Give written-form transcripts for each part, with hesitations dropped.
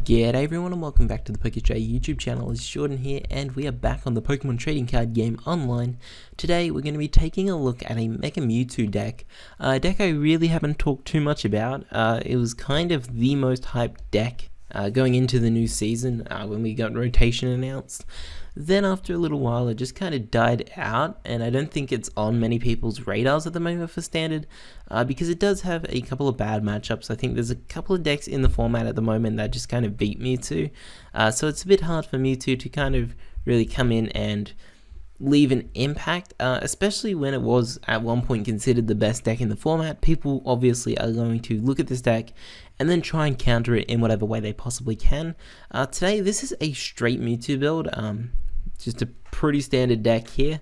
G'day everyone and welcome back to the Pokestraya YouTube channel. It's Jordan here and we are back on the Pokemon trading card game online. Today we're going to be taking a look at a Mega Mewtwo deck. A deck I really haven't talked too much about. It was kind of the most hyped deck going into the new season when we got rotation announced. Then after a little while it just kind of died out, and I don't think it's on many people's radars at the moment for standard because it does have a couple of bad matchups. I think there's a couple of decks in the format at the moment that just kind of beat Mewtwo, so it's a bit hard for Mewtwo to kind of really come in and leave an impact, especially when it was at one point considered the best deck in the format. People obviously are going to look at this deck and then try and counter it in whatever way they possibly can. Today this is a straight Mewtwo build, just a pretty standard deck here,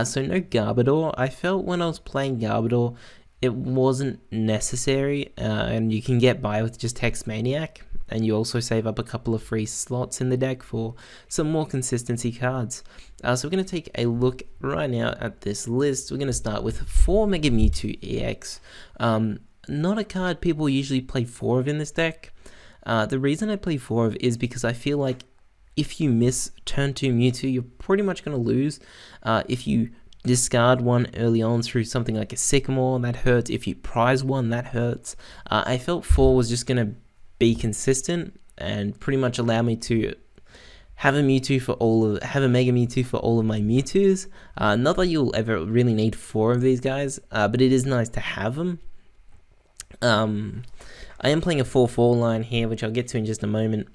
so no Garbodor. I felt when I was playing Garbodor it wasn't necessary, and you can get by with just Hex Maniac, and you also save up a couple of free slots in the deck for some more consistency cards. So we're going to take a look right now at this list. We're going to start with 4 Mega Mewtwo EX. Not a card people usually play 4 of in this deck. The reason I play 4 of is because I feel like if you miss turn 2 Mewtwo, you're pretty much going to lose. If you discard one early on through something like a Sycamore, that hurts. If you prize one, that hurts. I felt 4 was just going to be consistent and pretty much allow me to have a Mewtwo for have a Mega Mewtwo for all of my Mewtwo's. Not that you'll ever really need 4 of these guys, but it is nice to have them. I am playing a 4-4 line here, which I'll get to in just a moment.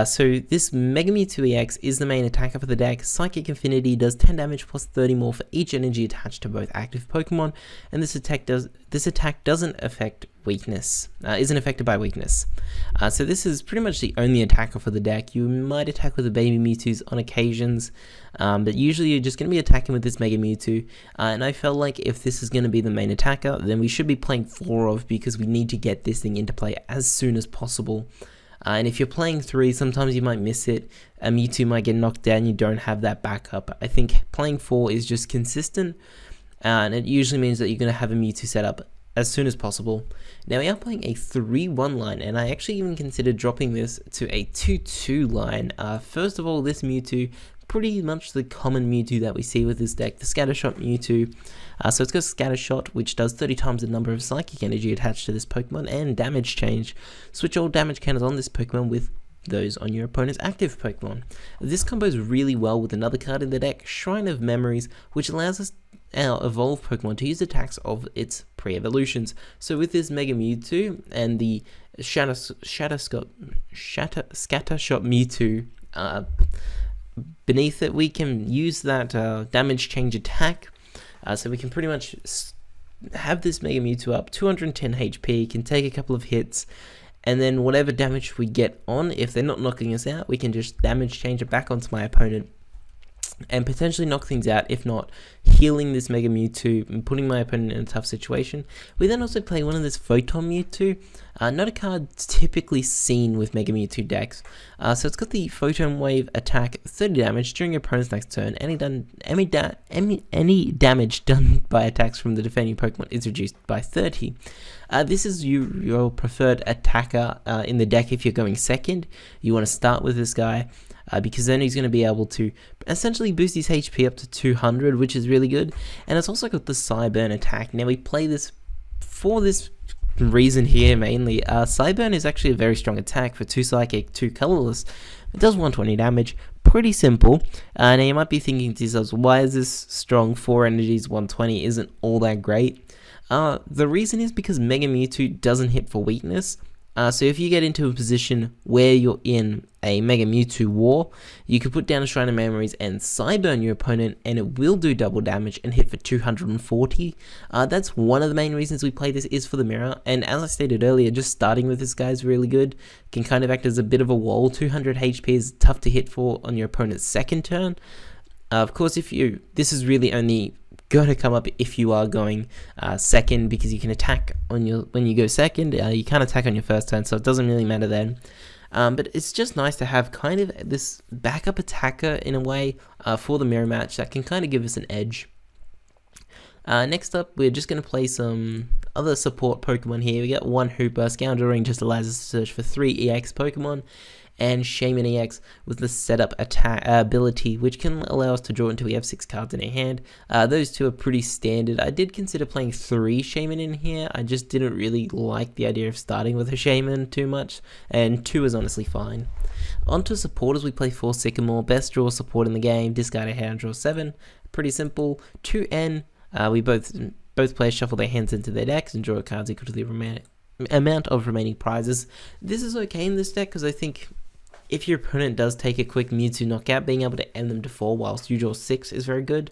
So this Mega Mewtwo EX is the main attacker for the deck. Psychic Affinity does 10 damage plus 30 more for each energy attached to both active Pokemon, and this attack doesn't affect weakness, isn't affected by weakness. So this is pretty much the only attacker for the deck. You might attack with the baby Mewtwo's on occasions, but usually you're just going to be attacking with this Mega Mewtwo, and I felt like if this is going to be the main attacker, then we should be playing 4 of, because we need to get this thing into play as soon as possible. And if you're playing 3, sometimes you might miss it. A Mewtwo might get knocked down, you don't have that backup. I think playing 4 is just consistent, and it usually means that you're going to have a Mewtwo set up as soon as possible. Now we are playing a 3-1 line, and I actually even considered dropping this to a 2-2 line. First of all, this Mewtwo, pretty much the common Mewtwo that we see with this deck, the Scattershot Mewtwo. So it's got Scattershot, which does 30 times the number of Psychic Energy attached to this Pokemon, and Damage Change. Switch all damage counters on this Pokemon with those on your opponent's active Pokemon. This combos really well with another card in the deck, Shrine of Memories, which allows us our evolved Pokemon to use attacks of its pre-evolutions. So with this Mega Mewtwo and the Scattershot Mewtwo beneath it, we can use that damage change attack. So we can pretty much have this Mega Mewtwo up 210 HP, can take a couple of hits, and then whatever damage we get on, if they're not knocking us out, we can just damage change it back onto my opponent and potentially knock things out, if not healing this Mega Mewtwo and putting my opponent in a tough situation. We then also play one of this Photon Mewtwo, not a card typically seen with Mega Mewtwo decks. So it's got the Photon Wave attack, 30 damage during your opponent's next turn. Any damage done by attacks from the defending Pokemon is reduced by 30. This is your preferred attacker in the deck if you're going second. You want to start with this guy, because then he's going to be able to essentially boost his HP up to 200, which is really good. And it's also got the Psyburn attack. Now we play this for this reason here mainly. Psyburn is actually a very strong attack for 2 Psychic, 2 Colorless. It does 120 damage, pretty simple. Now you might be thinking to yourselves, why is this strong? 4 energies, 120 isn't all that great. The reason is because Mega Mewtwo doesn't hit for weakness. So if you get into a position where you're in a Mega Mewtwo war, you can put down a Shrine of Memories and Psyburn your opponent, and it will do double damage and hit for 240. That's one of the main reasons we play this, is for the mirror. And as I stated earlier, just starting with this guy is really good. Can kind of act as a bit of a wall. 200 HP is tough to hit for on your opponent's second turn. Of course, this is really only going to come up if you are going second, because you can attack on when you go second. You can't attack on your first turn, so it doesn't really matter then. But it's just nice to have kind of this backup attacker in a way for the mirror match that can kind of give us an edge. Next up, we're just going to play some other support Pokemon here. We got 1 Hooper. Scoundrel Ring just allows us to search for 3 EX Pokemon. and Shaman EX with the setup attack ability, which can allow us to draw until we have 6 cards in our hand. Those two are pretty standard. I did consider playing 3 Shaman in here. I just didn't really like the idea of starting with a Shaman too much, and 2 is honestly fine. Onto supporters, we play 4 Sycamore, best draw support in the game, discard a hand, draw 7. Pretty simple. 2N, we both players shuffle their hands into their decks and draw cards equal to the amount of remaining prizes. This is okay in this deck because I think if your opponent does take a quick Mewtwo knockout, being able to end them to 4 whilst you draw 6 is very good.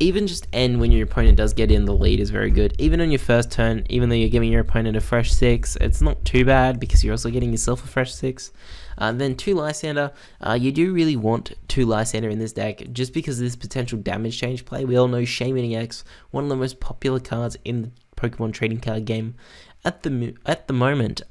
Even just end when your opponent does get in the lead is very good. Even on your first turn, even though you're giving your opponent a fresh 6, it's not too bad because you're also getting yourself a fresh 6. Then 2 Lysander. You do really want 2 Lysander in this deck just because of this potential damage change play. We all know Shaman EX, one of the most popular cards in the Pokemon trading card game at the moment.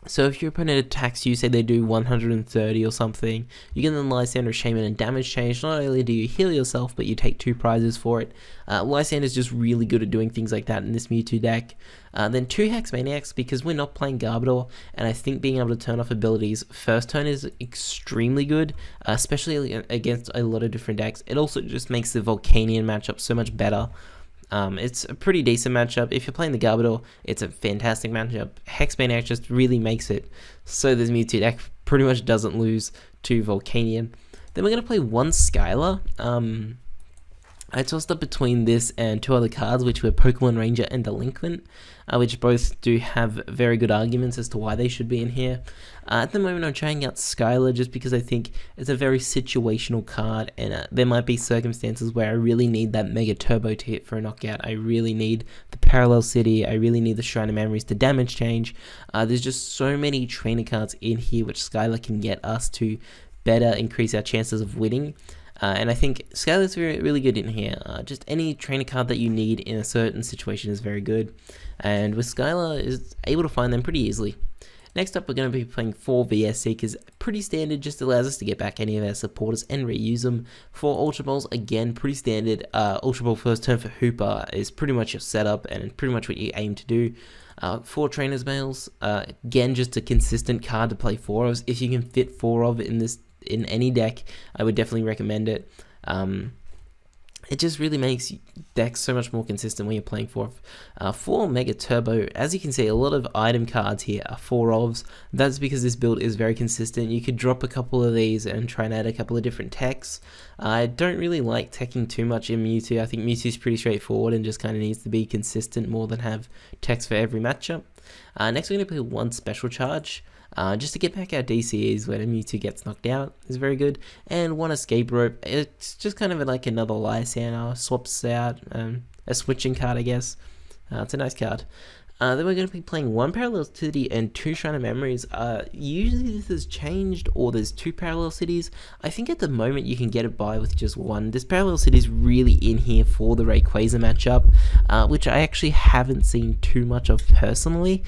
So if your opponent attacks you, say they do 130 or something, you can then Lysander, Shaman, and damage change. Not only do you heal yourself, but you take 2 prizes for it. Lysander is just really good at doing things like that in this Mewtwo deck. Then 2 Hex Maniacs, because we're not playing Garbodor, and I think being able to turn off abilities first turn is extremely good, especially against a lot of different decks. It also just makes the Volcanion matchup so much better. It's a pretty decent matchup. If you're playing the Garbodor, it's a fantastic matchup. Hexmaniac just really makes it so this Mewtwo deck pretty much doesn't lose to Volcanion. Then we're going to play 1 Skylar. I tossed up between this and 2 other cards, which were Pokemon Ranger and Delinquent, which both do have very good arguments as to why they should be in here. At the moment, I'm trying out Skylar just because I think it's a very situational card, and there might be circumstances where I really need that Mega Turbo to hit for a knockout. I really need the Parallel City. I really need the Shrine of Memories to damage change. There's just so many trainer cards in here which Skylar can get us to better increase our chances of winning. And I think Skylar's really good in here. Just any trainer card that you need in a certain situation is very good. And with Skylar, is able to find them pretty easily. Next up, we're going to be playing 4 VS Seekers. Pretty standard, just allows us to get back any of our supporters and reuse them. 4 Ultra Balls, again, pretty standard. Ultra Ball first turn for Hooper is pretty much your setup and pretty much what you aim to do. 4 Trainers Mails, again, just a consistent card to play 4 of. If you can fit 4 of in any deck, I would definitely recommend it. It just really makes decks so much more consistent when you're playing 4 Mega Turbo. As you can see, a lot of item cards here are 4 ofs. That's because this build is very consistent. You could drop a couple of these and try and add a couple of different techs. I don't really like teching too much in Mewtwo. I think Mewtwo's pretty straightforward and just kind of needs to be consistent more than have techs for every matchup. Next, we're going to play 1 Special Charge. Just to get back our DCEs when a Mewtwo gets knocked out is very good. And 1 Escape Rope, it's just kind of like another Lysander, swaps out a switching card, I guess. It's a nice card. Then we're going to be playing 1 Parallel City and 2 Shrine of Memories. Usually this has changed, or there's 2 Parallel Cities. I think at the moment you can get it by with just 1. This Parallel City is really in here for the Rayquaza matchup, which I actually haven't seen too much of personally.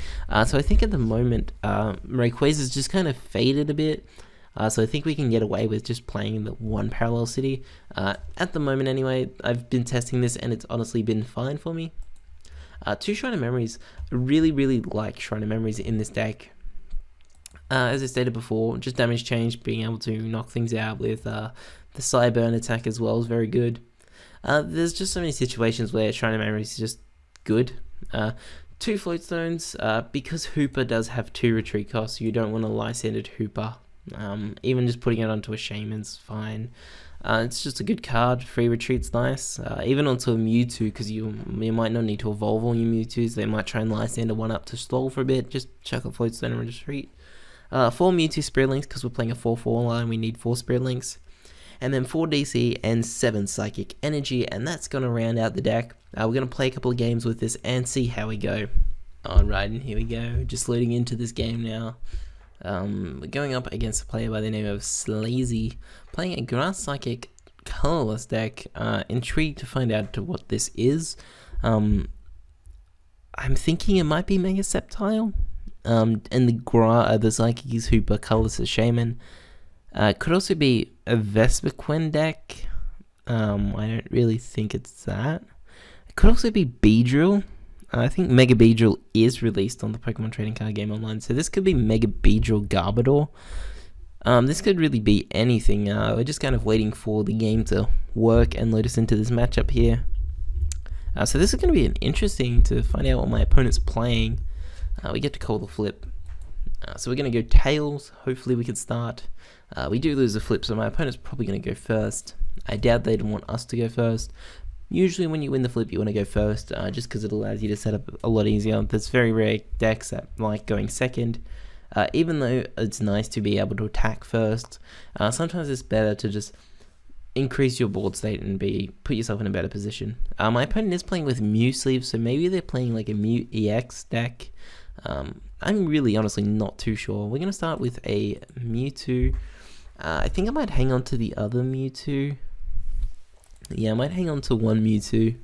So I think at the moment Rayquaza's just kind of faded a bit. So I think we can get away with just playing the 1 Parallel City. At the moment anyway, I've been testing this and it's honestly been fine for me. 2 Shrine of Memories, really like Shrine of Memories in this deck. As I stated before, just damage change, being able to knock things out with the Cyburn attack as well is very good. There's just so many situations where Shrine of Memories is just good. 2 Float Stones, because Hooper does have 2 retreat costs, you don't want a Lysander Hooper. Even just putting it onto a Shaman's fine. It's just a good card. Free retreat's nice. Even onto a Mewtwo, because you might not need to evolve all your Mewtwo's. They might try and Lysander one up to stall for a bit. Just chuck a Floatstone and retreat. 4 Mewtwo Spirit Links, because we're playing a 4/4 line. We need 4 Spirit Links. And then 4 DC and 7 Psychic Energy. And that's going to round out the deck. We're going to play a couple of games with this and see how we go. Alright, and here we go. Just loading into this game now. We're going up against a player by the name of Slazy, playing a Grass Psychic colorless deck. Intrigued to find out what this is. I'm thinking it might be Mega Sceptile. And the Psychic is Hooper, colorless as Shaman. Could also be a Vespiquen deck. I don't really think it's that. It could also be Beedrill. I think Mega Beedrill is released on the Pokemon Trading Card Game Online, so this could be Mega Beedrill Garbodor. This could really be anything. We're just kind of waiting for the game to work and load us into this matchup here. So this is going to be interesting to find out what my opponent's playing. We get to call the flip. So we're going to go tails. Hopefully we can start. We do lose the flip, so my opponent's probably going to go first. I doubt they'd want us to go first. Usually when you win the flip, you want to go first, just because it allows you to set up a lot easier. There's very rare decks that like going second. Even though it's nice to be able to attack first, sometimes it's better to just increase your board state and put yourself in a better position. My opponent is playing with Mew sleeves, so maybe they're playing like a Mew EX deck. I'm really honestly not too sure. We're going to start with a Mewtwo. I think I might hang on to the other Mewtwo. Yeah, I might hang on to one Mewtwo.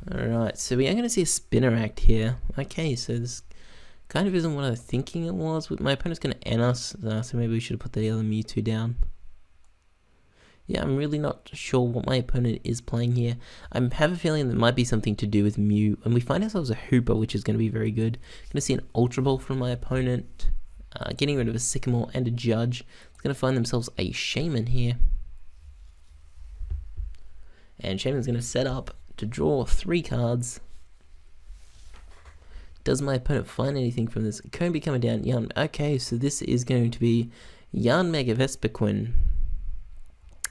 Alright, so we are going to see a Spinarak here. Okay, so this kind of isn't what I was thinking it was. My opponent's going to N us, so maybe we should have put the other Mewtwo down. Yeah, I'm really not sure what my opponent is playing here. I have a feeling that might be something to do with Mew, and we find ourselves a Hooper, which is going to be very good. Going to see an Ultra Ball from my opponent, getting rid of a Sycamore and a Judge. It's going to find themselves a Shaman here. And Shaman's going to set up to draw 3 cards. Does my opponent find anything from this? Combi coming down, Yarn. Okay, so this is going to be Yarn Mega Vespiquen.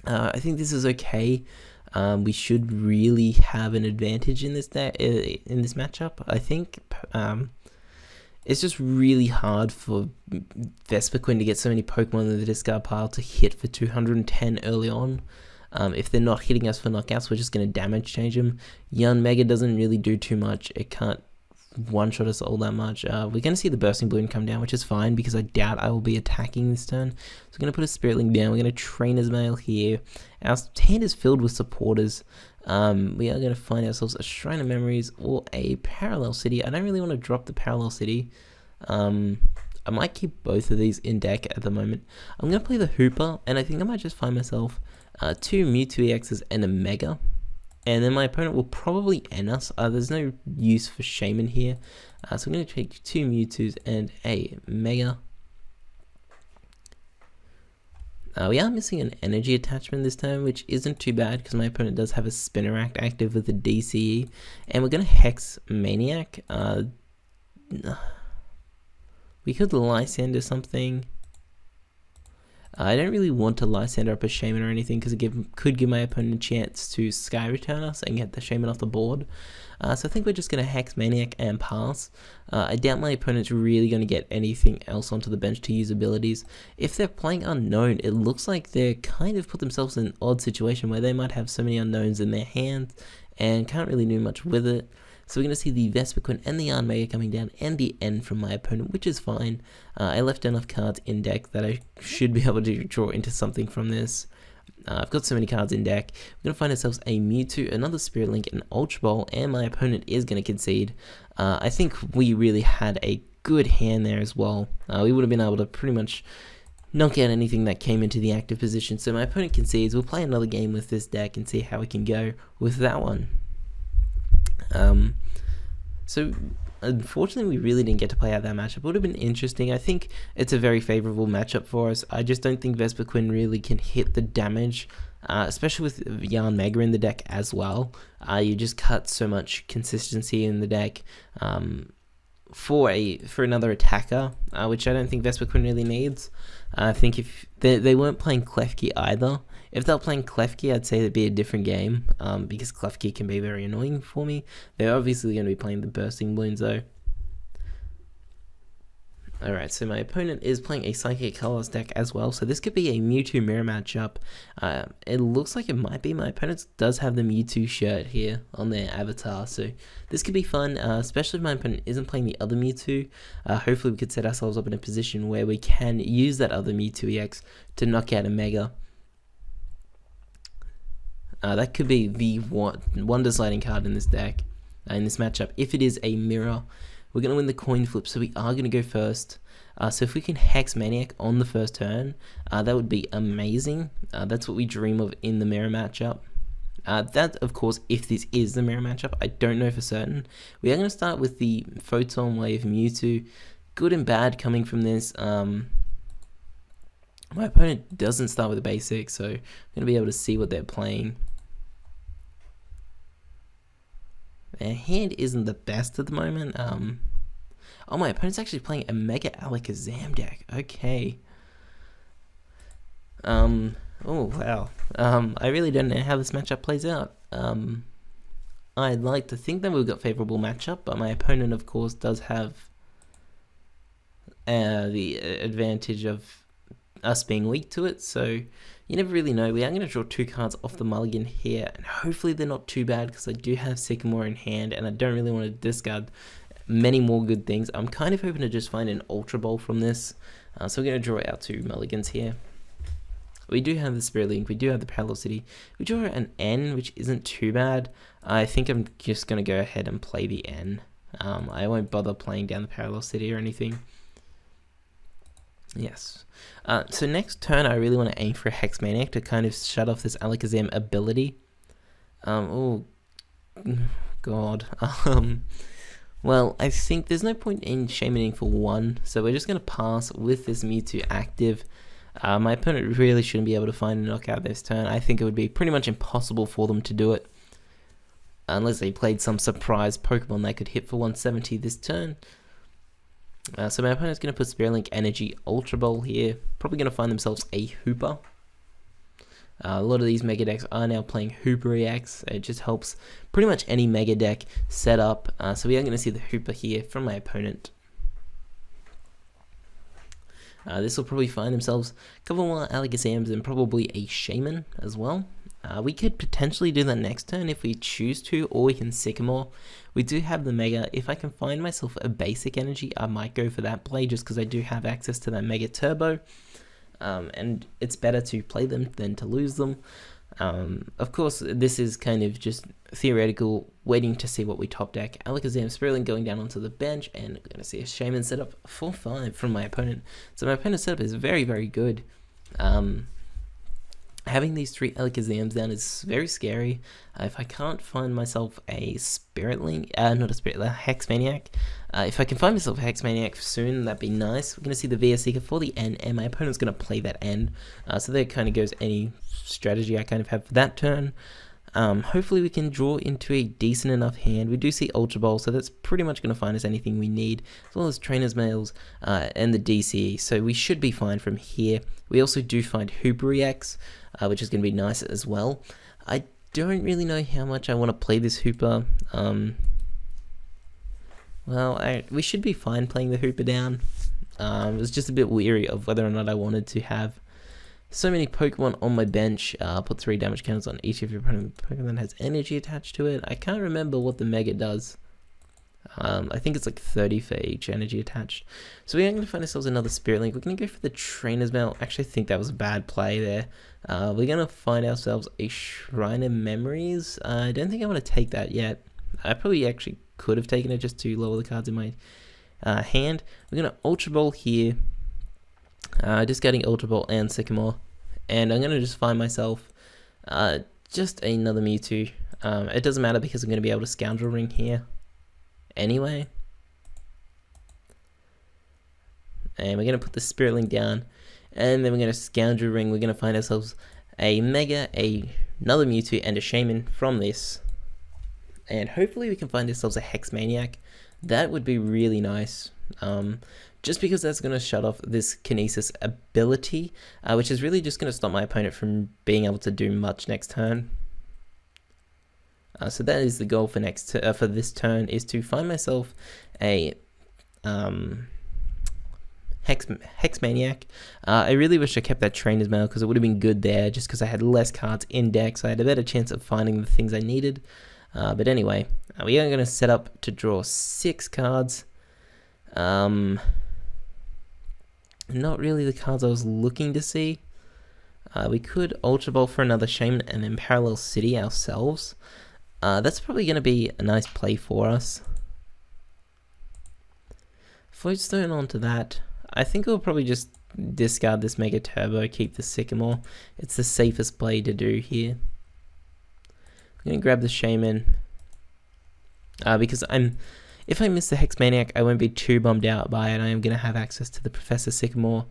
I think this is okay. We should really have an advantage in this matchup. I think it's just really hard for Vespiquen to get so many Pokemon in the discard pile to hit for 210 early on. If they're not hitting us for knockouts, we're just going to damage change them. Yarn Mega doesn't really do too much. It can't one-shot us all that much. We're going to see the Bursting Balloon come down, which is fine because I doubt I will be attacking this turn. So we're going to put a Spirit Link down. We're going to Trainer's Mail here. Our hand is filled with supporters. We are going to find ourselves a Shrine of Memories or a Parallel City. I don't really want to drop the Parallel City. I might keep both of these in deck at the moment. I'm going to play the Hooper, and I think I might just find myself 2 Mewtwo EXs and a Mega. And then my opponent will probably N us. There's no use for Shaman here. So I'm going to take 2 Mewtwo's and a Mega. We are missing an energy attachment this time, which isn't too bad because my opponent does have a Spinarak active with a DCE. And we're going to Hex Maniac. We could Lysander something. I don't really want to Lysander up a Shaman or anything because it could give my opponent a chance to Sky Return us and get the Shaman off the board. So I think we're just going to Hex Maniac and pass. I doubt my opponent's really going to get anything else onto the bench to use abilities. If they're playing Unknown, it looks like they're kind of put themselves in an odd situation where they might have so many Unknowns in their hand and can't really do much with it. So we're going to see the Vespiquen and the Yarn Mega coming down and the N from my opponent, which is fine. I left enough cards in deck that I should be able to draw into something from this. I've got so many cards in deck. We're going to find ourselves a Mewtwo, another Spirit Link, an Ultra Ball, and my opponent is going to concede. I think we really had a good hand there as well. We would have been able to pretty much knock out anything that came into the active position. So my opponent concedes. We'll play another game with this deck and see how we can go with that one. So unfortunately we really didn't get to play out that matchup. It would have been interesting. I think it's a very favorable matchup for us. I just don't think Vespiquen really can hit the damage, especially with Yarn Mega in the deck as well. You just cut so much consistency in the deck for another attacker, which I don't think Vespiquen really needs. I think if they weren't playing Klefki either. If they were playing Klefki, I'd say it'd be a different game, because Klefki can be very annoying for me. They're obviously going to be playing the Bursting Balloons though. Alright, so my opponent is playing a Psychic Colors deck as well, so this could be a Mewtwo mirror matchup. It looks like it might be. My opponent does have the Mewtwo shirt here on their avatar, so this could be fun, especially if my opponent isn't playing the other Mewtwo. Hopefully we could set ourselves up in a position where we can use that other Mewtwo EX to knock out a Mega. That could be the one deciding card in this deck, in this matchup. If it is a mirror, we're going to win the coin flip, so we are going to go first. So if we can Hex Maniac on the first turn, that would be amazing. That's what we dream of in the mirror matchup. That, of course, if this is the mirror matchup, I don't know for certain. We are going to start with the Photon Wave Mewtwo. Good and bad coming from this. My opponent doesn't start with the basic, so I'm going to be able to see what they're playing. Their hand isn't the best at the moment. Oh, my opponent's actually playing a Mega Alakazam deck. Okay. Oh, wow. I really don't know how this matchup plays out. I'd like to think that we've got favorable matchup, but my opponent, of course, does have the advantage of us being weak to it, so you never really know. We are going to draw 2 cards off the mulligan here, and hopefully they're not too bad, because I do have Sycamore in hand, and I don't really want to discard many more good things. I'm kind of hoping to just find an Ultra Ball from this, so we're going to draw out 2 mulligans here. We do have the Spirit Link, we do have the Parallel City, we draw an N, which isn't too bad. I think I'm just going to go ahead and play the N. I won't bother playing down the Parallel City or anything. Yes. So next turn, I really want to aim for a Hex Maniac to kind of shut off this Alakazam ability. Oh, God. Well, I think there's no point in Shamaning for 1, so we're just going to pass with this Mewtwo active. My opponent really shouldn't be able to find a knockout this turn. I think it would be pretty much impossible for them to do it, unless they played some surprise Pokemon that could hit for 170 this turn. So my opponent's going to put Spirit Link Energy Ultra Ball here. Probably going to find themselves a Hooper. A lot of these Mega decks are now playing Hooper EX. It just helps pretty much any Mega deck set up. So we are going to see the Hooper here from my opponent. This will probably find themselves a couple more Alakazams and probably a Shaman as well. We could potentially do that next turn if we choose to, or we can Sycamore. We do have the Mega. If I can find myself a basic energy, I might go for that play just because I do have access to that Mega Turbo. And it's better to play them than to lose them. Of course, this is kind of just theoretical, waiting to see what we top deck. Alakazam, Spirit Link going down onto the bench, and I'm going to see a Shaman setup 4-5 from my opponent. So my opponent's setup is very, very good. Having these 3 Alakazams down is very scary. If I can't find myself a Spirit Link, not a Spirit, a Hex Maniac. If I can find myself a Hex Maniac soon, that'd be nice. We're going to see the VS Seeker for the N, and my opponent's going to play that N. So there kind of goes any strategy I kind of have for that turn. Hopefully we can draw into a decent enough hand. We do see Ultra Ball, so that's pretty much going to find us anything we need, as well as Trainer's Mails and the DCE, so we should be fine from here. We also do find Hooper EX, which is going to be nice as well. I don't really know how much I want to play this Hooper. Well, we should be fine playing the Hooper down. I was just a bit weary of whether or not I wanted to have so many Pokemon on my bench. Put 3 damage counters on each of your opponent Pokemon that has energy attached to it. I can't remember what the Mega does. I think it's like 30 for each energy attached. So we are going to find ourselves another Spirit Link. We're going to go for the Trainer's Mail. Actually, I think that was a bad play there. We're going to find ourselves a Shrine of Memories. I don't think I want to take that yet. I probably actually could have taken it just to lower the cards in my hand. We're going to Ultra Ball here. Discarding Ultra Ball and Sycamore. And I'm going to just find myself just another Mewtwo. It doesn't matter because I'm going to be able to Scoundrel Ring here anyway. And we're going to put the Spirit Link down. And then we're going to Scoundrel Ring. We're going to find ourselves a Mega, another Mewtwo, and a Shaman from this. And hopefully we can find ourselves a Hex Maniac. That would be really nice. Just because that's going to shut off this Kinesis ability, which is really just going to stop my opponent from being able to do much next turn. So that is the goal for for this turn, is to find myself a Hex Maniac. I really wish I kept that Trainer's Mail because it would have been good there, just because I had less cards in deck, so I had a better chance of finding the things I needed. But anyway, we are going to set up to draw 6 cards. Not really the cards I was looking to see. We could Ultra Ball for another Shaman and then Parallel City ourselves. That's probably going to be a nice play for us. Floatstone onto that. I think we'll probably just discard this Mega Turbo, keep the Sycamore. It's the safest play to do here. I'm going to grab the Shaman. Because if I miss the Hex Maniac, I won't be too bummed out by it. I am going to have access to the Professor Sycamore.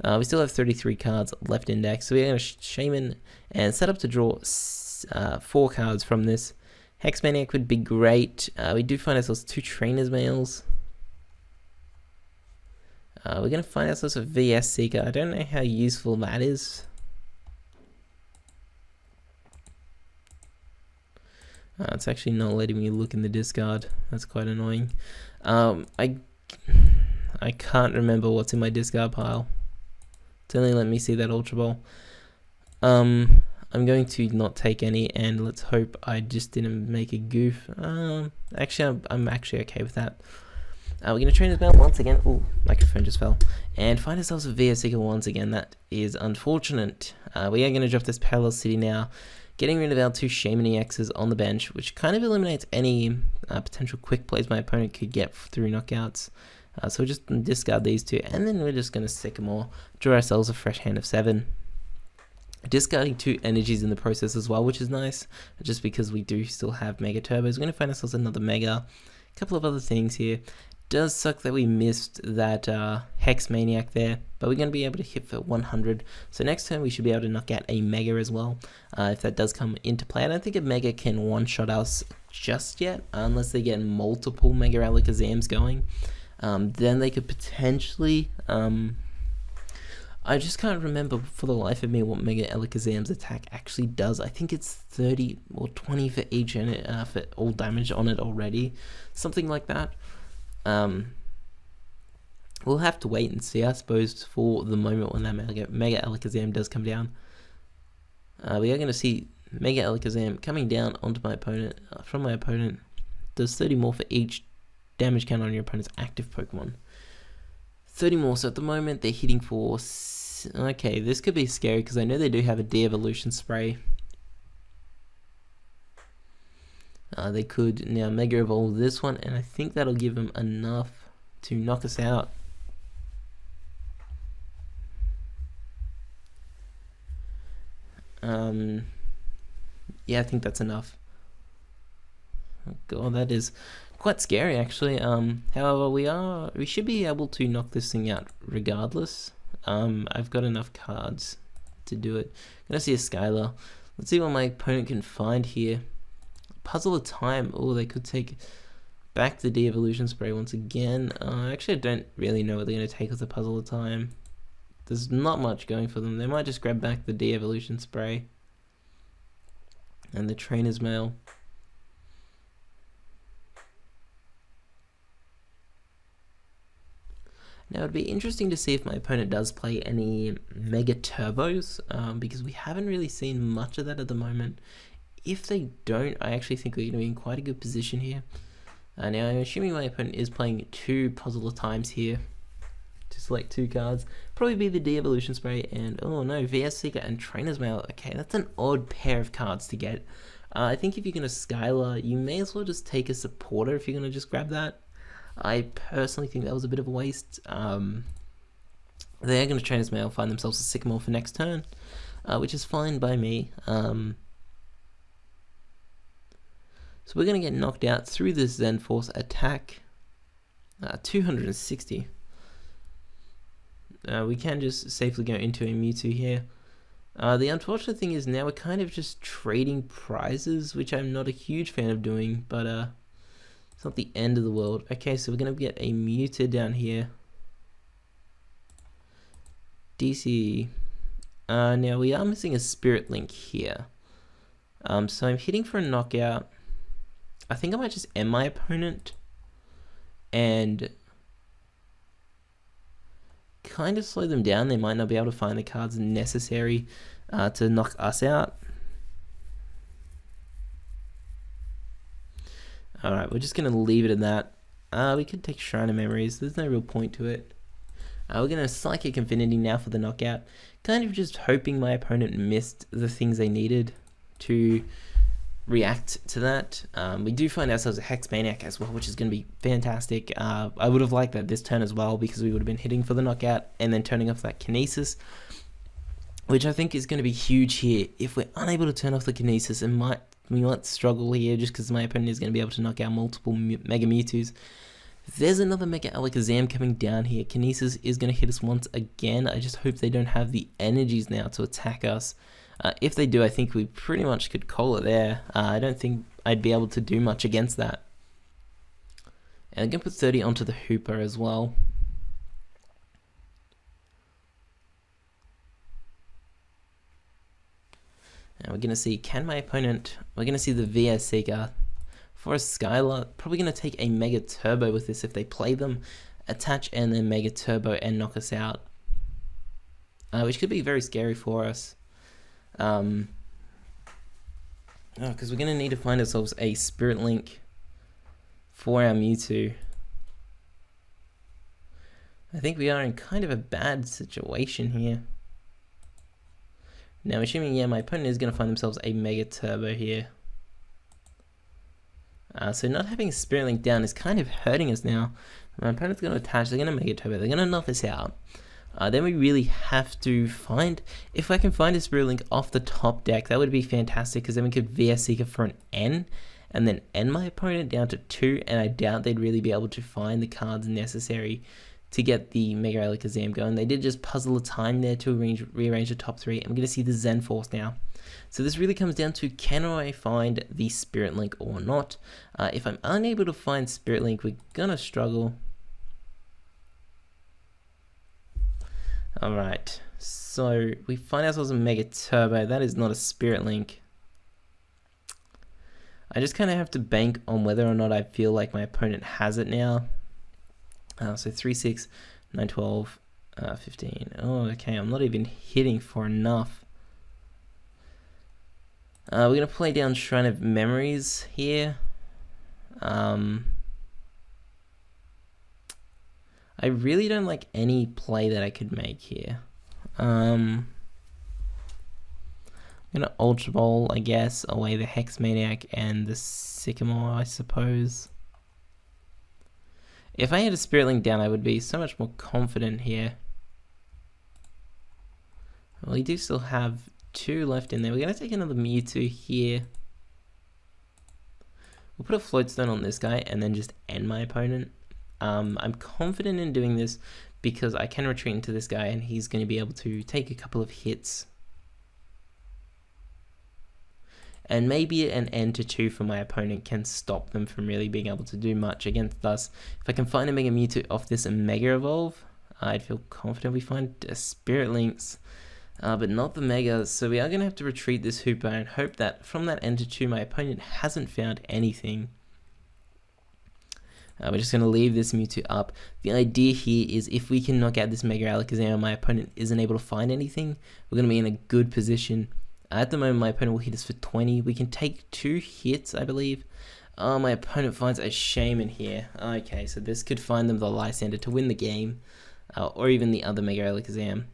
We still have 33 cards left in deck, so we're going to Shaman and set up to draw 4 cards from this. Hex Maniac would be great. We do find ourselves 2 Trainer's Mails. We're going to find ourselves a VS Seeker. I don't know how useful that is. It's actually not letting me look in the discard. That's quite annoying. I can't remember what's in my discard pile. It's only let me see that Ultra Ball. I'm going to not take any, and let's hope I just didn't make a goof. Actually, I'm actually okay with that. We're going to train this bell once again. Ooh, microphone just fell. And find ourselves a VS Seeker once again. That is unfortunate. We are going to drop this Parallel City now, getting rid of our 2 Shaman EXs on the bench, which kind of eliminates any potential quick plays my opponent could get through knockouts. So we'll just discard these 2, and then we're just going to Sycamore, draw ourselves a fresh hand of 7. Discarding 2 energies in the process as well, which is nice, just because we do still have Mega Turbos. We're going to find ourselves another Mega. A couple of other things here. Does suck that we missed that Hex Maniac there, but we're going to be able to hit for 100. So next turn we should be able to knock out a Mega as well, if that does come into play. I don't think a Mega can one-shot us just yet, unless they get multiple Mega Alakazams going. Then they could potentially... I just can't remember for the life of me what Mega Alakazam's attack actually does. I think it's 30 or 20 for each, and for all damage on it already. Something like that. We'll have to wait and see, I suppose, for the moment when that Mega Alakazam does come down. We are going to see Mega Alakazam coming down onto my opponent, from my opponent. Does 30 more for each damage count on your opponent's active Pokemon. 30 more, so at the moment they're hitting for... Okay, this could be scary because I know they do have a de-evolution spray. They could now Mega Evolve this one, and I think that'll give them enough to knock us out. Yeah, I think that's enough. Oh god, that is quite scary actually. However, we should be able to knock this thing out regardless. I've got enough cards to do it. I'm gonna see a Skylar. Let's see what my opponent can find here. Puzzle of Time. Oh, they could take back the de-evolution spray once again. Actually, I don't really know what they're going to take with the Puzzle of Time. There's not much going for them. They might just grab back the de-evolution spray and the Trainer's Mail. Now, it'd be interesting to see if my opponent does play any Mega Turbos, because we haven't really seen much of that at the moment. If they don't, I actually think we're going to be in quite a good position here. Now, I'm assuming my opponent is playing 2 Puzzle of Times here to select 2 cards. Probably be the de-evolution spray and, oh no, VS Seeker and Trainer's Mail. Okay, that's an odd pair of cards to get. I think if you're going to Skylar, you may as well just take a supporter if you're going to just grab that. I personally think that was a bit of a waste. They're going to Trainer's Mail, find themselves a Sycamore for next turn, which is fine by me. So we're going to get knocked out through this Zen Force attack. 260. We can just safely go into a Mewtwo here. The unfortunate thing is now we're kind of just trading prizes, which I'm not a huge fan of doing, but it's not the end of the world. Okay, so we're going to get a Mewtwo down here. DC. Now we are missing a Spirit Link here. So I'm hitting for a knockout. I think I might just end my opponent and kind of slow them down. They might not be able to find the cards necessary to knock us out. Alright, we're just going to leave it at that. We could take Shrine of Memories. There's no real point to it. We're going to Psychic Infinity now for the knockout. Kind of just hoping my opponent missed the things they needed to react to that. We do find ourselves a Hex Maniac as well, which is going to be fantastic. I would have liked that this turn as well, because we would have been hitting for the knockout and then turning off that Kinesis, which I think is going to be huge here. If we're unable to turn off the Kinesis, it might might struggle here just because my opponent is going to be able to knock out multiple Mega Mewtwo's. There's another Mega Alakazam coming down here. Kinesis is going to hit us once again. I just hope they don't have the energies now to attack us. If they do, I think we pretty much could call it there. I don't think I'd be able to do much against that. And I'm going to put 30 onto the Hooper as well. And we're going to see, we're going to see the VS Seeker. For a Skylar, probably going to take a Mega Turbo with this if they play them. Attach and then Mega Turbo and knock us out. Which could be very scary for us. Because we're going to need to find ourselves a Spirit Link for our Mewtwo. I think we are in kind of a bad situation here. Now, assuming, yeah, my opponent is going to find themselves a Mega Turbo here. So not having a Spirit Link down is kind of hurting us now. My opponent's going to attach, they're going to Mega Turbo, they're going to knock us out. Then we really have to find, if I can find a Spirit Link off the top deck, that would be fantastic, because then we could VS Seeker for an N, and then end my opponent down to 2, and I doubt they'd really be able to find the cards necessary to get the Mega Alakazam going. They did just puzzle the time there to rearrange the top 3, and we're going to see the Zen Force now. So this really comes down to, can I find the Spirit Link or not? If I'm unable to find Spirit Link, we're going to struggle. Alright, so we find ourselves a Mega Turbo. That is not a Spirit Link. I just kind of have to bank on whether or not I feel like my opponent has it now. So 3, 6, 9, 12, 15. Oh, okay, I'm not even hitting for enough. We're going to play down Shrine of Memories here. I really don't like any play that I could make here. I'm going to Ultra Ball, I guess, away the Hex Maniac and the Sycamore, I suppose. If I had a Spirit Link down, I would be so much more confident here. Well, we do still have 2 left in there. We're going to take another Mewtwo here. We'll put a Float Stone on this guy and then just end my opponent. I'm confident in doing this because I can retreat into this guy and he's going to be able to take a couple of hits. And maybe an N to 2 for my opponent can stop them from really being able to do much against us. If I can find a Mega Mewtwo off this Mega Evolve, I'd feel confident we find Spirit Links, but not the Megas. So we are going to have to retreat this Hooper and hope that from that N to 2 my opponent hasn't found anything. We're just going to leave this Mewtwo up. The idea here is if we can knock out this Mega Alakazam and my opponent isn't able to find anything, we're going to be in a good position. At the moment, my opponent will hit us for 20. We can take 2 hits, I believe. My opponent finds a Shaman here. Okay, so this could find them the Lysander to win the game, or even the other Mega Alakazam.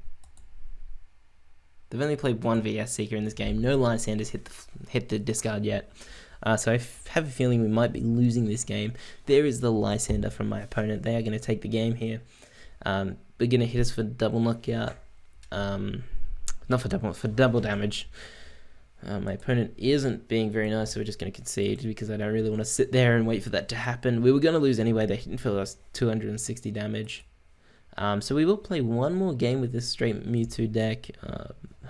They've only played 1 VS Seeker in this game. No Lysanders hit the discard yet. So I have a feeling we might be losing this game. There is the Lysander from my opponent. They are going to take the game here. They're going to hit us for double knockout. Not for double damage. My opponent isn't being very nice, so we're just going to concede because I don't really want to sit there and wait for that to happen. We were going to lose anyway. They hit for us 260 damage. So we will play one more game with this straight Mewtwo deck.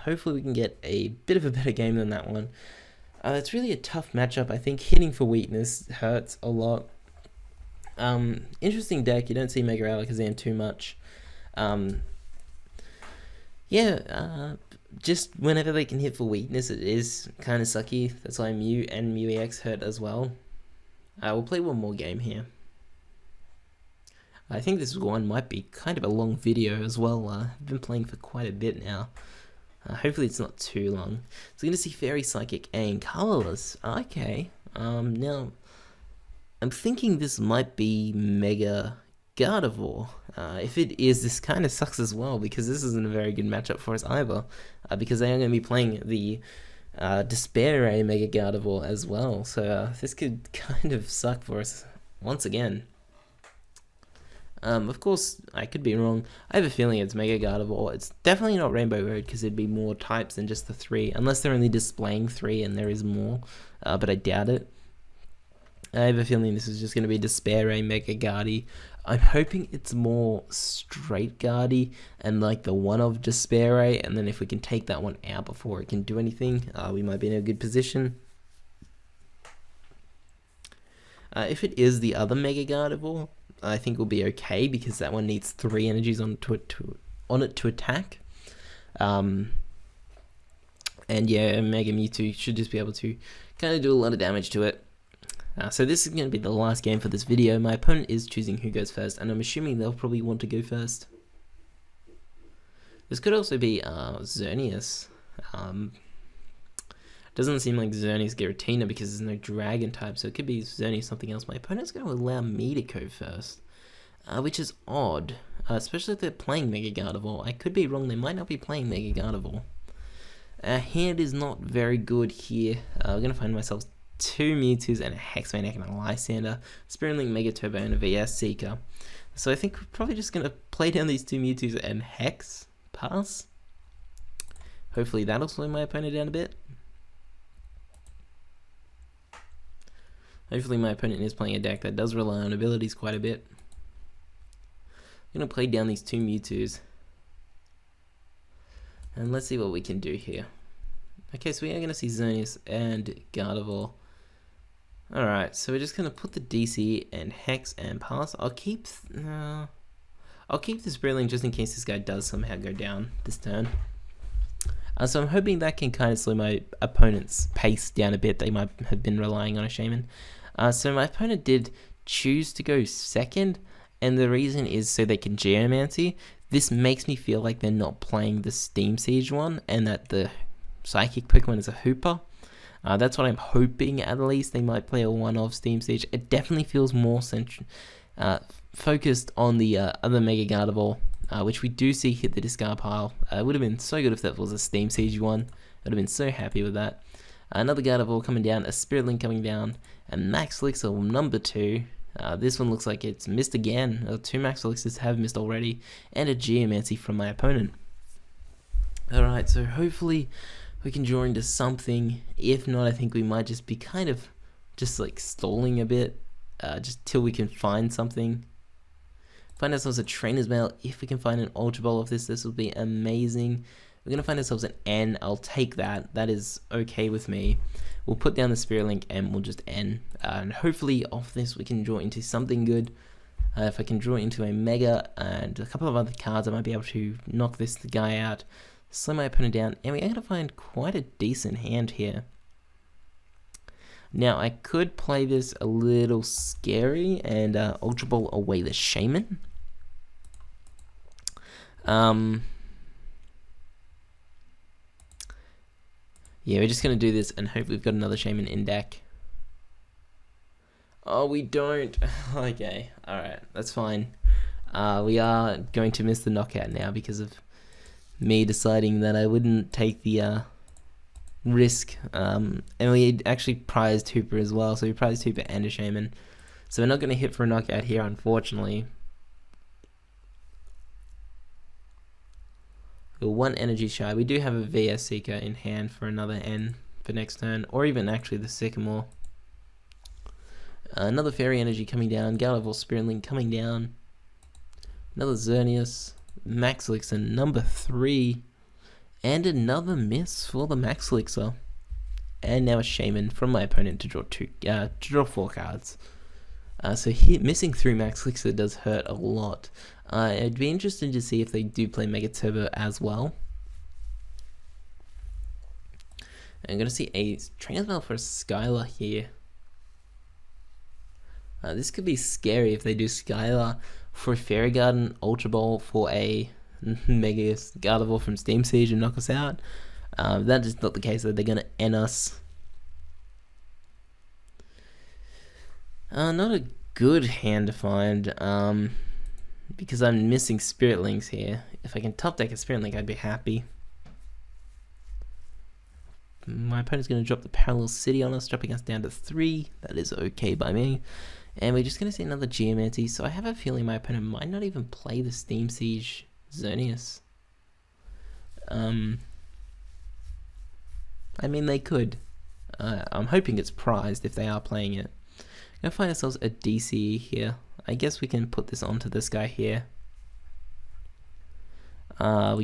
Hopefully we can get a bit of a better game than that one. It's really a tough matchup. I think hitting for weakness hurts a lot. Interesting deck. You don't see Mega Alakazam too much. Just whenever they can hit for weakness, it is kind of sucky. That's why Mew and Mew EX hurt as well. We'll play one more game here. I think this one might be kind of a long video as well. I've been playing for quite a bit now. Hopefully it's not too long. So we're going to see Fairy, Psychic, and Colorless. Okay. Now, I'm thinking this might be Mega Gardevoir. If it is, this kind of sucks as well, because this isn't a very good matchup for us either, because they are going to be playing the Despair Ray Mega Gardevoir as well, so this could kind of suck for us once again. Of course, I could be wrong. I have a feeling it's Mega Gardevoir. It's definitely not Rainbow Road because there'd be more types than just the 3, unless they're only displaying 3 and there is more, but I doubt it. I have a feeling this is just going to be Despair Mega Guardy. I'm hoping it's more straight Guardy and like the one of Despair, and then if we can take that one out before it can do anything, we might be in a good position. If it is the other Mega Gardevoir, I think we'll be okay because that one needs 3 energies on it to attack. And yeah, Mega Mewtwo should just be able to kind of do a lot of damage to it. So this is going to be the last game for this video. My opponent is choosing who goes first, and I'm assuming they'll probably want to go first. This could also be Xerneas. Doesn't seem like Xerneas Giratina because there's no dragon type, so it could be Xerneas something else. My opponent's going to allow me to go first, which is odd, especially if they're playing Mega Gardevoir. I could be wrong, they might not be playing Mega Gardevoir. Our hand is not very good here. We're going to find myself 2 Mewtwo's and a Hexmaniac and a Lysander, Spiritlink, Mega Turbo, and a VS Seeker. So I think we're probably just going to play down these 2 Mewtwo's and Hex, pass. Hopefully that'll slow my opponent down a bit. Hopefully my opponent is playing a deck that does rely on abilities quite a bit. I'm going to play down these 2 Mewtwo's. And let's see what we can do here. Okay, so we are going to see Xerneas and Gardevoir. Alright, so we're just going to put the DC and Hex and pass. I'll keep the Spiritlink just in case this guy does somehow go down this turn. So I'm hoping that can kind of slow my opponent's pace down a bit. They might have been relying on a Shaman. So my opponent did choose to go second, and the reason is so they can Geomancy. This makes me feel like they're not playing the Steam Siege one, and that the Psychic Pokemon is a Hooper. That's what I'm hoping, at least. They might play a one-off Steam Siege. It definitely feels more focused on the other Mega Gardevoir, which we do see hit the discard pile. It would have been so good if that was a Steam Siege one. I would have been so happy with that. Another Gardevoir coming down, a Spiritlink coming down, and Max Elixir number 2. This one looks like it's missed again. 2 Max Elixirs have missed already, and a Geomancy from my opponent. Alright, so hopefully we can draw into something. If not, I think we might just be kind of just like stalling a bit, just till we can find something. Find ourselves a Trainer's Mail. If we can find an Ultra Ball of this will be amazing. We're going to find ourselves an N. I'll take that. That is okay with me. We'll put down the Spiritlink and we'll just N. And hopefully off this we can draw into something good. If I can draw into a Mega and a couple of other cards, I might be able to knock this guy out, slow my opponent down, and we're going to find quite a decent hand here. Now, I could play this a little scary and Ultra Ball away the Shaman. Yeah, we're just going to do this and hope we've got another Shaman in deck. Oh, we don't. Okay, alright, that's fine. We are going to miss the knockout now because of me deciding that I wouldn't take the risk. And we actually prized Hooper as well, so we prized Hooper and a Shaman. So we're not going to hit for a knockout here, unfortunately. We're 1 energy shy. We do have a VS Seeker in hand for another N for next turn, or even actually the Sycamore. Another Fairy Energy coming down, Gardevoir Spiritlink coming down, another Xerneas, Max Elixir number 3, and another miss for the Max Elixir. And now a Shaman from my opponent to draw 4 cards. So here, missing 3 Max Elixir does hurt a lot. It'd be interesting to see if they do play Mega Turbo as well. I'm going to see a Trainer's Mail for a Skylar here. This could be scary if they do Skylar for a Fairy Garden, Ultra Ball for a Mega Gardevoir from Steam Siege and knock us out. That is not the case, though. They're going to N us. Not a good hand to find, because I'm missing Spirit Links here. If I can top deck a Spirit Link, I'd be happy. My opponent's going to drop the Parallel City on us, dropping us down to 3. That is okay by me. And we're just going to see another Geomancy, so I have a feeling my opponent might not even play the Steam Siege Xerneas. I mean, they could. I'm hoping it's prized if they are playing it. We're going to find ourselves a DCE here. I guess we can put this onto this guy here. I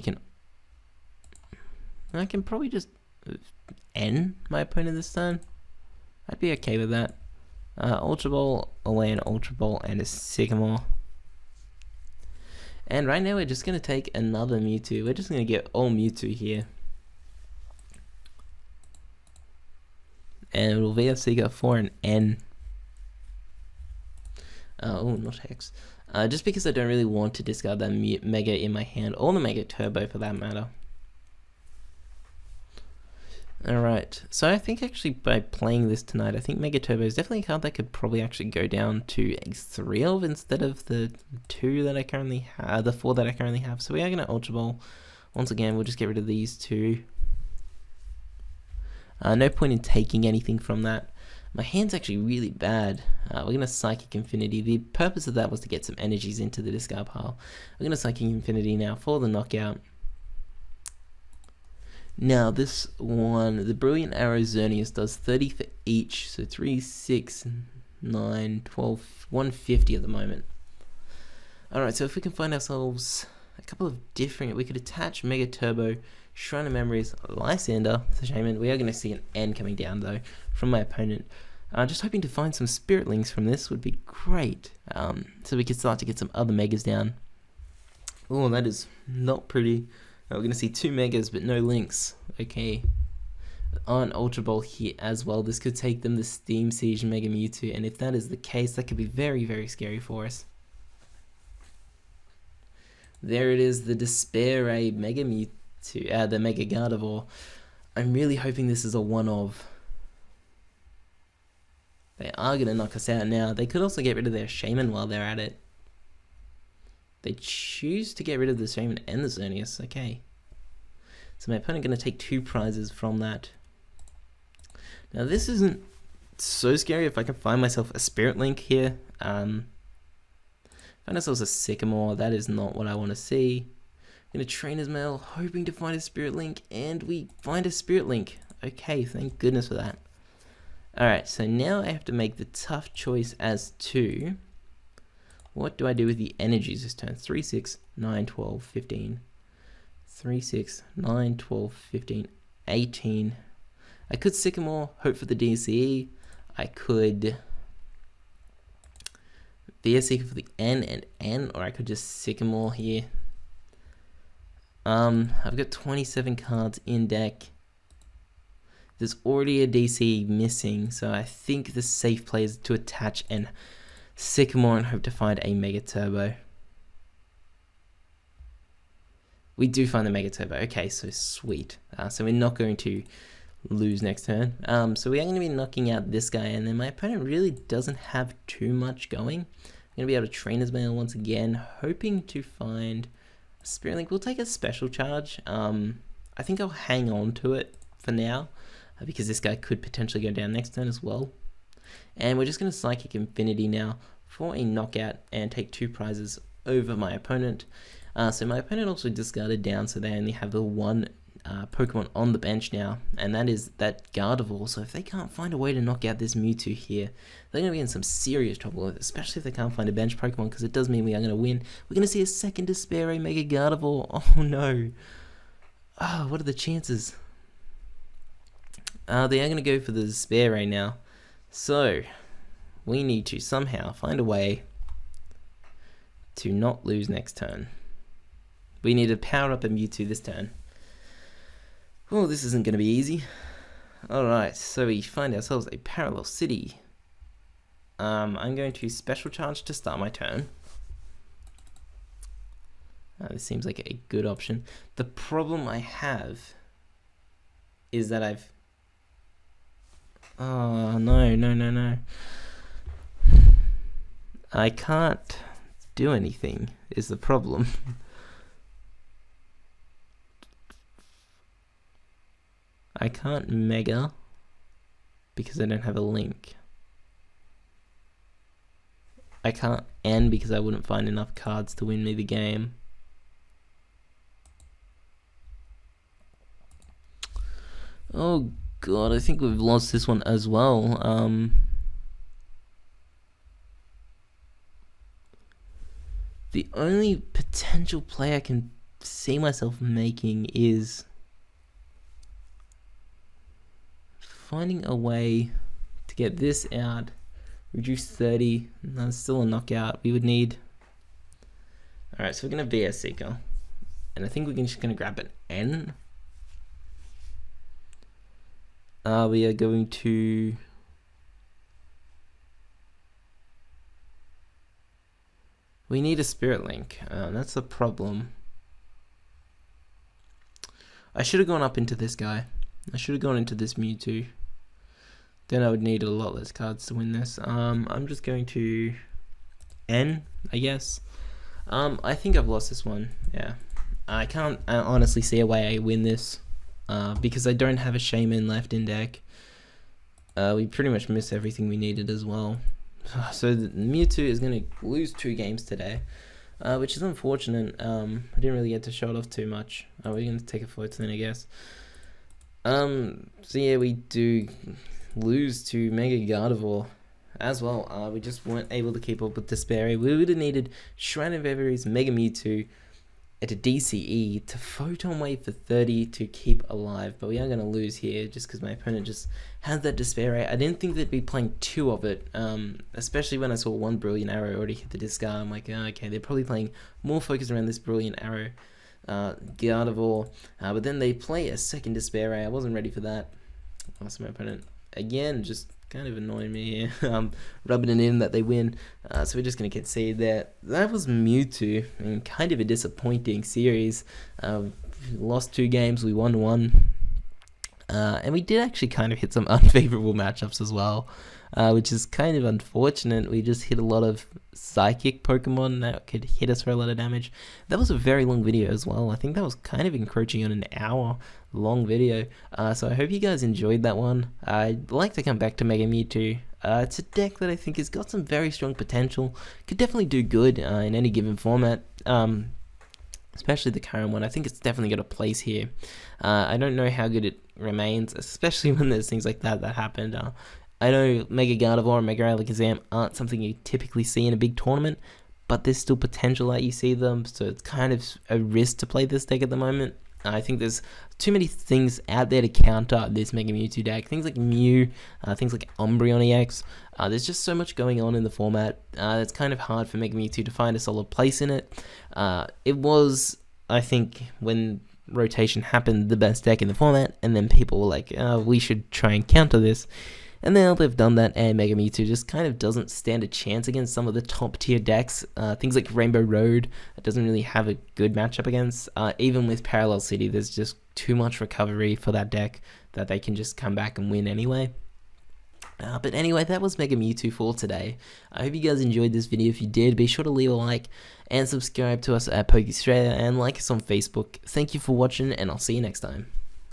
can probably just N my opponent this turn. I'd be okay with that. Ultra Ball, away an Ultra Ball, and a Sycamore. And right now we're just going to take another Mewtwo. We're just going to get all Mewtwo here. And we'll VF Seeker for an N. Oh, not Hex. Just because I don't really want to discard that Mega in my hand, or the Mega Turbo for that matter. Alright, so I think actually by playing this tonight, I think Mega Turbo is definitely a card that could probably actually go down to a 3 of instead of the 2 that I currently have, the 4 that I currently have. So we are going to Ultra Ball. Once again, we'll just get rid of these 2. No point in taking anything from that. My hand's actually really bad. We're going to Psychic Infinity. The purpose of that was to get some energies into the discard pile. We're going to Psychic Infinity now for the knockout. Now this one, the Brilliant Arrow Xerneas does 30 for each, so 3, 6, 9, 12, 150 at the moment. Alright, so if we can find ourselves a couple of different, we could attach Mega Turbo, Shrine of Memories, Lysander, it's a shame, we are going to see an N coming down though from my opponent. Just hoping to find some Spirit Links from this would be great, so we could start to get some other Megas down. Oh, that is not pretty. We're going to see 2 Megas but no Links. Okay. On Ultra Ball here as well. This could take them the Steam Siege Mega Mewtwo, and if that is the case, that could be very, very scary for us. There it is, the Despair Mega Mewtwo, the Mega Gardevoir. I'm really hoping this is a one of. They are going to knock us out now. They could also get rid of their Shaman while they're at it. They choose to get rid of the Shaman and the Xerneas. Okay. So my opponent going to take 2 prizes from that. Now this isn't so scary if I can find myself a Spirit Link here. Find ourselves a Sycamore. That is not what I want to see. I'm going to Trainer's Mail, hoping to find a Spirit Link, and we find a Spirit Link. Okay, thank goodness for that. Alright, so now I have to make the tough choice as to what do I do with the energies this turn? 3, 6, 9, 12, 15. 3, 6, 9, 12, 15, 18. I could Sycamore, hope for the DCE. I could VS Seeker for the N and N, or I could just Sycamore here. I've got 27 cards in deck. There's already a DC missing, so I think the safe play is to attach and Sycamore and hope to find a Mega Turbo. We do find the Mega Turbo. Okay, so sweet. So we're not going to lose next turn. So we are going to be knocking out this guy, and then my opponent really doesn't have too much going. I'm going to be able to Trainer's Mail once again, hoping to find a Spirit Link. We'll take a Special Charge. I think I'll hang on to it for now, because this guy could potentially go down next turn as well. And we're just going to Psychic Infinity now for a knockout and take 2 prizes over my opponent. So my opponent also discarded down, so they only have the 1 Pokemon on the bench now, and that is that Gardevoir. So if they can't find a way to knock out this Mewtwo here, they're going to be in some serious trouble, especially if they can't find a bench Pokemon, because it does mean we are going to win. We're going to see a second Despair Mega Gardevoir. Oh no. Oh, what are the chances? They are going to go for the Despair now. So we need to somehow find a way to not lose next turn. We need to power up a Mewtwo this turn. Oh, this isn't going to be easy. Alright, so we find ourselves a Parallel City. I'm going to Special Charge to start my turn. This seems like a good option. The problem I have is that I've... Oh, no. I can't do anything, is the problem. I can't Mega because I don't have a link. I can't end because I wouldn't find enough cards to win me the game. Oh god, I think we've lost this one as well. The only potential play I can see myself making is finding a way to get this out, reduce 30. No, it's still a knockout. We would need... Alright, so we're going to VS Seeker. And I think we're just going to grab an N. We are going to... We need a Spirit Link. That's the problem. I should have gone up into this guy. I should have gone into this Mewtwo. Then I would need a lot less cards to win this. I'm just going to N, I guess. I think I've lost this one. Yeah. I can't honestly see a way I win this. Because I don't have a Shaman left in deck. We pretty much missed everything we needed as well. So the Mewtwo is going to lose 2 games today, which is unfortunate. I didn't really get to show it off too much. We're going to take a photo then, I guess. So yeah, we do lose to Mega Gardevoir as well. We just weren't able to keep up with Despair. We would have needed Shrine of Every's Mega Mewtwo at a DCE to Photon Wave for 30 to keep alive, but we are going to lose here just because my opponent just has that Despair. I didn't think they'd be playing 2 of it, especially when I saw 1 Brilliant Arrow already hit the discard. I'm like, oh, okay, they're probably playing more focus around this Brilliant Arrow Gardevoir, but then they play a second Despair. I wasn't ready for that. Also, my opponent again just kind of annoying me here, rubbing it in that they win. So we're just going to concede there. That was Mewtwo. I mean, kind of a disappointing series. We lost 2 games, we won 1. And we did actually kind of hit some unfavorable matchups as well, which is kind of unfortunate. We just hit a lot of psychic Pokemon that could hit us for a lot of damage. That was a very long video as well. I think that was kind of encroaching on an hour long video. So I hope you guys enjoyed that one. I'd like to come back to Mega Mewtwo. It's a deck that I think has got some very strong potential. Could definitely do good in any given format. Especially the current one. I think it's definitely got a place here. I don't know how good it remains, especially when there's things like that happened. I know Mega Gardevoir and Mega Alakazam aren't something you typically see in a big tournament, but there's still potential that you see them, so it's kind of a risk to play this deck at the moment. I think there's too many things out there to counter this Mega Mewtwo deck. Things like Mew, things like Umbreon EX. There's just so much going on in the format. It's kind of hard for Mega Mewtwo to find a solid place in it. It was, I think, when rotation happened, the best deck in the format, and then people were like, we should try and counter this. And now they've done that, and Mega Mewtwo just kind of doesn't stand a chance against some of the top tier decks. Things like Rainbow Road, it doesn't really have a good matchup against. Even with Parallel City, there's just too much recovery for that deck that they can just come back and win anyway. But anyway, that was Mega Mewtwo for today. I hope you guys enjoyed this video. If you did, be sure to leave a like and subscribe to us at Pokestraya and like us on Facebook. Thank you for watching, and I'll see you next time.